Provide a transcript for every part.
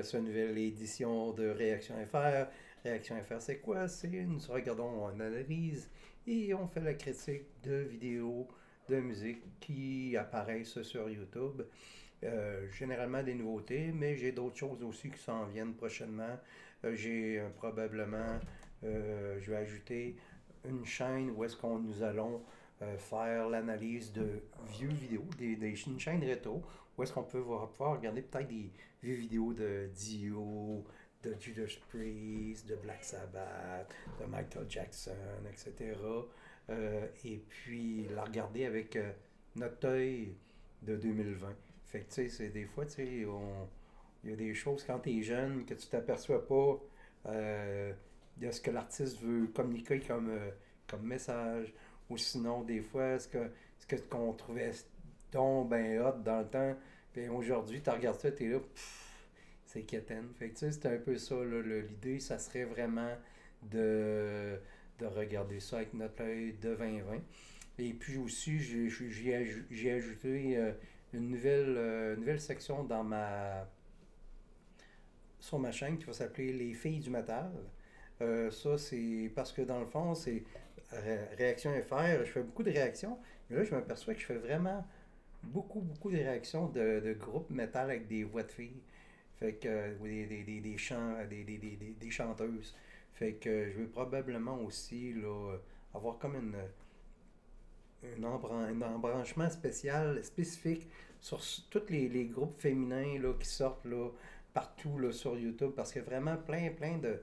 cette nouvelle édition de Réaction FR. Réaction FR, c'est quoi? Nous regardons, on analyse et on fait la critique de vidéos de musique qui apparaissent sur YouTube. Généralement des nouveautés, mais j'ai d'autres choses aussi qui s'en viennent prochainement. J'ai probablement, je vais ajouter une chaîne où est-ce qu'on nous allons faire l'analyse de vieux vidéos, une chaîne rétro, où est-ce qu'on peut pouvoir regarder peut-être des vieux vidéos de Dio, de Judas Priest, de Black Sabbath, de Michael Jackson, etc. Et puis la regarder avec notre œil de 2020. Fait que tu sais, c'est des fois, tu sais, il y a des choses quand tu es jeune que tu t'aperçois pas de ce que l'artiste veut communiquer comme message. Ou sinon, des fois, ce qu'on trouvait donc ben hot dans le temps, puis aujourd'hui, tu regardes ça, tu es là, c'est quétaine. Fait que tu sais, c'est un peu ça, là, l'idée, ça serait vraiment de, de regarder ça avec notre œil de 2020. Et puis aussi, j'ai ajouté nouvelle section sur ma chaîne qui va s'appeler Les filles du métal. Ça, c'est parce que dans le fond, c'est Réaction FR. Je fais beaucoup de réactions, mais là, je m'aperçois que je fais vraiment beaucoup de réactions de groupes métal avec des voix de filles. Fait que, ou des chants, des chanteuses. Fait que je vais probablement aussi là, avoir comme un embranchement spécifique sur tous les groupes féminins là, qui sortent là, partout là, sur YouTube parce qu'il y a vraiment plein de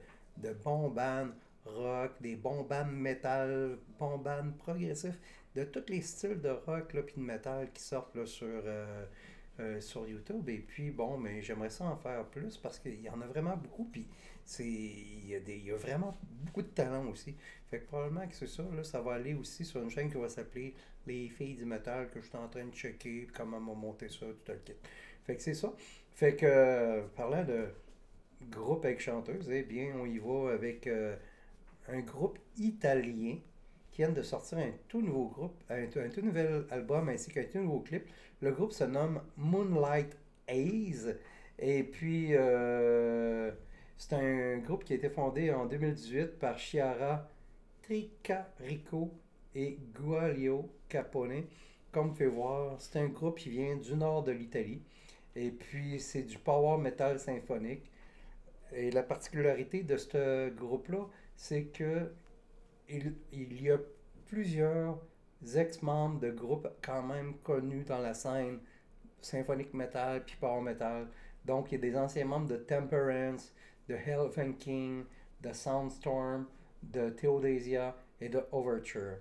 bons bands rock, des bons bands metal, bons bands progressifs, de tous les styles de rock là, puis de metal qui sortent là, sur YouTube. Et puis, bon, mais j'aimerais ça en faire plus parce qu'il y en a vraiment beaucoup. Puis, il y a vraiment beaucoup de talent aussi. Fait que probablement que c'est ça. Là, ça va aller aussi sur une chaîne qui va s'appeler Les filles du métal que je suis en train de checker. Comment monter ça, tout le kit. Fait que c'est ça. Fait que, parlant de groupe avec chanteuse, eh bien, on y va avec un groupe italien qui vient de sortir un tout nouveau groupe, un tout nouvel album ainsi qu'un tout nouveau clip. Le groupe se nomme Moonlight Haze. Et puis, c'est un groupe qui a été fondé en 2018 par Chiara Tricarico et Gualio Capone. Comme vous pouvez voir, c'est un groupe qui vient du nord de l'Italie. Et puis, c'est du power metal symphonique. Et la particularité de ce groupe-là, c'est que il y a plusieurs ex-membres de groupes quand même connus dans la scène symphonique metal puis power metal. Donc, il y a des anciens membres de Temperance, de Hellfang King, de Soundstorm, de Theodasia et de Overture.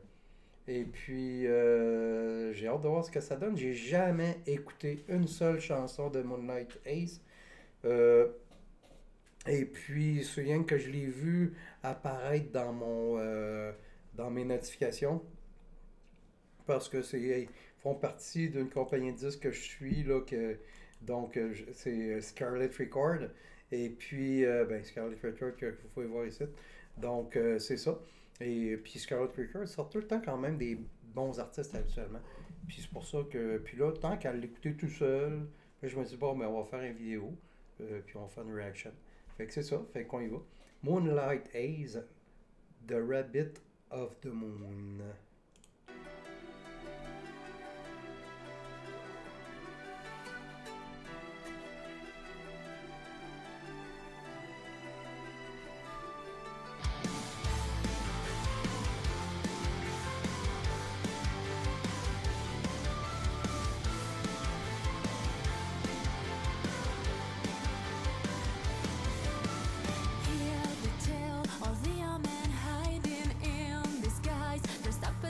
Et puis, j'ai hâte de voir ce que ça donne. J'ai jamais écouté une seule chanson de Moonlight Ace. Euh, et puis, souviens que je l'ai vu apparaître dans mes notifications parce que ils font partie d'une compagnie de disques que je suis, là, donc c'est Scarlet Record. Et puis, ben, Scarlet Record que vous pouvez voir ici. Donc, c'est ça. Et puis, Scarlet Record sort tout le temps quand même des bons artistes habituellement. Puis, c'est pour ça que. Puis là, tant qu'à l'écouter tout seul, je me dis, bon, ben, on va faire une vidéo. Puis, on va faire une reaction. Fait que c'est ça. Fait qu'on y va. Moonlight Haze, The Rabbit of the Moon. Hear the tale of the young man hiding in disguise. They're stopping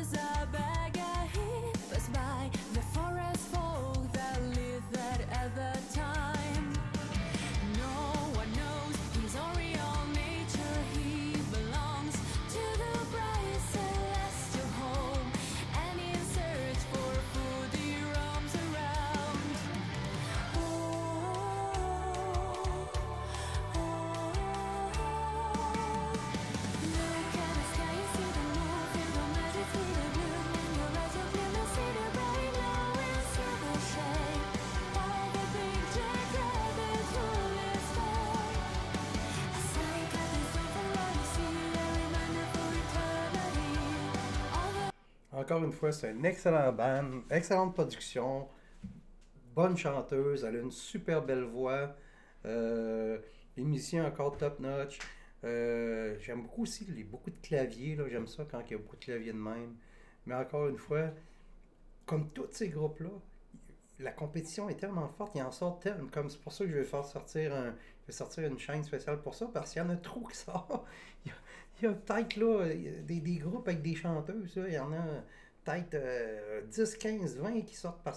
encore une fois, c'est un excellent band, excellente production, bonne chanteuse, elle a une super belle voix, les musiciens encore top notch. J'aime beaucoup aussi beaucoup de claviers, là, j'aime ça quand il y a beaucoup de claviers de même. Mais encore une fois, comme tous ces groupes-là, la compétition est tellement forte, ils en sortent tellement. Comme c'est pour ça que je vais faire sortir je vais sortir une chaîne spéciale pour ça, parce qu'il y en a trop qui sortent. Il y a peut-être là des groupes avec des chanteuses, là, il y en a peut-être 10, 15, 20 qui sortent par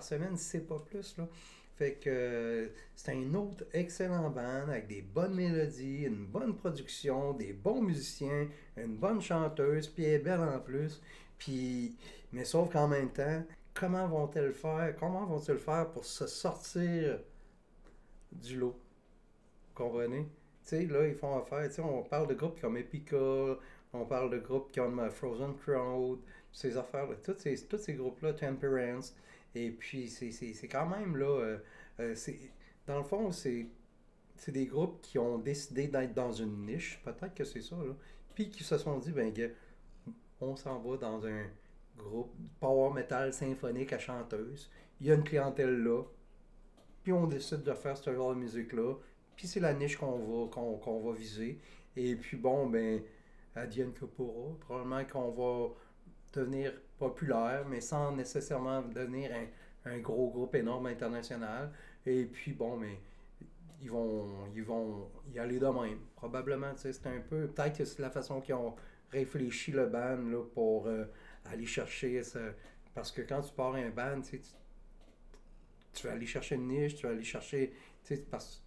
semaine, si c'est pas plus. Là. Fait que c'est un autre excellent band avec des bonnes mélodies, une bonne production, des bons musiciens, une bonne chanteuse, puis elle est belle en plus. Puis, mais sauf qu'en même temps, comment vont-elles faire? Comment vont-ils faire pour se sortir du lot? Vous comprenez? Tu sais, là, ils font affaire. Tu sais, on parle de groupes comme Epica, on parle de groupes comme Frozen Crowd, ces affaires-là. Tous ces groupes-là, Temperance. Et puis, c'est quand même, là, dans le fond, c'est des groupes qui ont décidé d'être dans une niche, peut-être que c'est ça, là. Puis qui se sont dit, ben, gars, on s'en va dans un groupe power metal symphonique à chanteuse. Il y a une clientèle là, puis on décide de faire ce genre de musique-là, puis c'est la niche qu'on va viser. Et puis bon, ben, advienne que pourra. Probablement qu'on va devenir populaire, mais sans nécessairement devenir un gros groupe énorme international. Et puis bon, mais ils vont y aller de même. Probablement, tu sais, c'est un peu, peut-être que c'est la façon qu'ils ont réfléchi le band là, pour aller chercher ça. Parce que quand tu pars un band, tu vas aller chercher une niche, tu vas aller chercher, tu sais, parce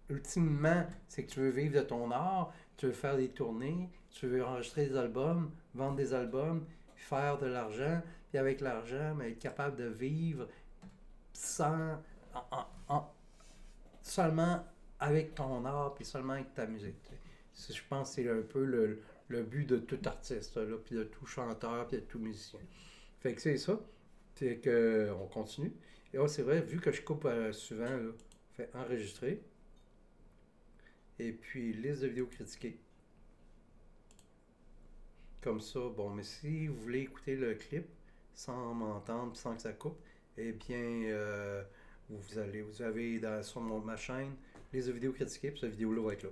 ultimement, c'est que tu veux vivre de ton art, tu veux faire des tournées, tu veux enregistrer des albums, vendre des albums, faire de l'argent, puis avec l'argent, mais être capable de vivre sans, seulement avec ton art, puis seulement avec ta musique. Je pense que c'est un peu le but de tout artiste, là, puis de tout chanteur, puis de tout musicien. Fait que c'est ça. C'est que on continue. Et là, c'est vrai, vu que je coupe souvent, là, fait enregistrer. Et puis, liste de vidéos critiquées. Comme ça, bon, mais si vous voulez écouter le clip sans m'entendre, sans que ça coupe, eh bien, vous avez sur ma chaîne liste de vidéos critiquées, puis cette vidéo-là va être là.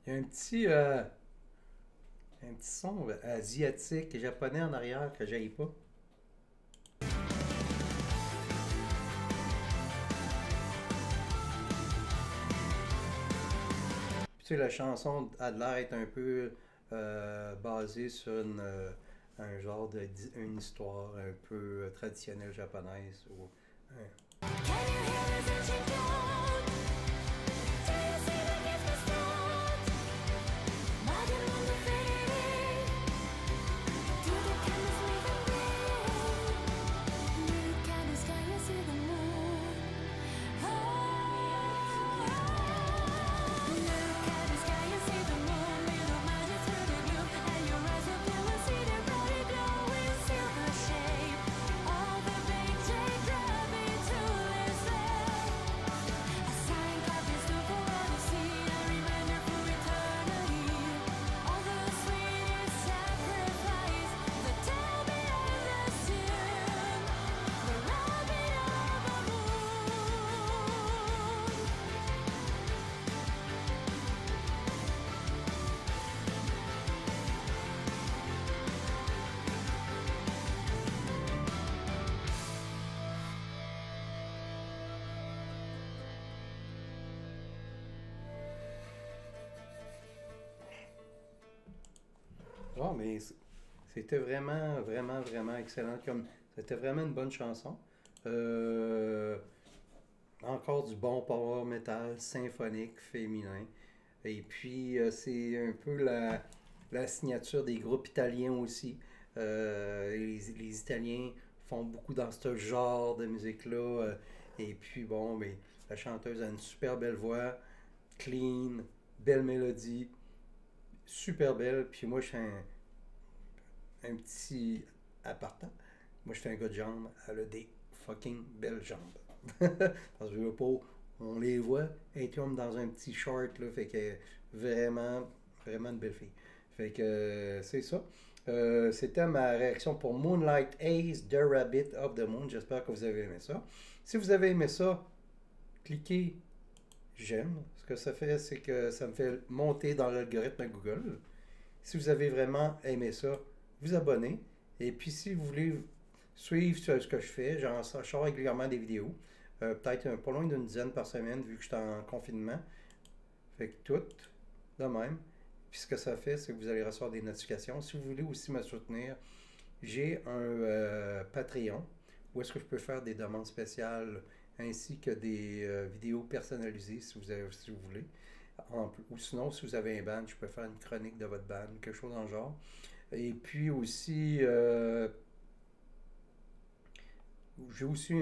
Il y a un petit son asiatique et japonais en arrière que j'aille pas. Tu sais, la chanson a l'air être un peu basée sur un genre une histoire un peu traditionnelle japonaise. Ou, Oh, mais c'était vraiment, vraiment, vraiment excellent. C'était vraiment une bonne chanson. Euh, Encore du bon power metal symphonique féminin. Et puis, c'est un peu la signature des groupes italiens aussi. Les Italiens font beaucoup dans ce genre de musique-là. Et puis, bon, mais la chanteuse a une super belle voix, clean, belle mélodie, super belle. Puis moi, je suis un petit apartant. Moi, je suis un gars de jambes. Elle a des fucking belles jambes. Parce que je veux pas, on les voit, et comme dans un petit short, là, fait que vraiment, vraiment une belle fille. Fait que c'est ça. C'était ma réaction pour Moonlight Haze, The Rabbit of the Moon. J'espère que vous avez aimé ça. Si vous avez aimé ça, cliquez j'aime. Ce que ça fait, c'est que ça me fait monter dans l'algorithme Google. Si vous avez vraiment aimé ça, vous abonnez. Et puis si vous voulez suivre ce que je fais, j'en sors régulièrement des vidéos. Peut-être pas loin d'une dizaine par semaine vu que je suis en confinement. Fait que tout de même. Puis ce que ça fait, c'est que vous allez recevoir des notifications. Si vous voulez aussi me soutenir, j'ai un Patreon où est-ce que je peux faire des demandes spéciales ainsi que des vidéos personnalisées si vous voulez. Ou sinon, si vous avez un band, je peux faire une chronique de votre band, quelque chose dans le genre. Et puis aussi, j'ai aussi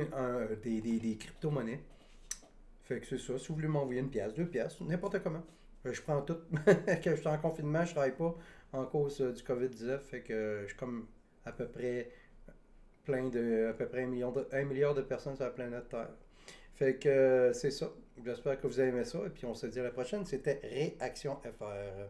des crypto-monnaies. Fait que c'est ça. Si vous voulez m'envoyer une pièce, deux pièces, n'importe comment. Je prends tout. Que je suis en confinement, je travaille pas en cause du COVID-19. Fait que je suis comme à peu près à peu près un milliard de personnes sur la planète Terre. Fait que c'est ça. J'espère que vous avez aimé ça. Et puis on se dit à la prochaine. C'était Réaction FR.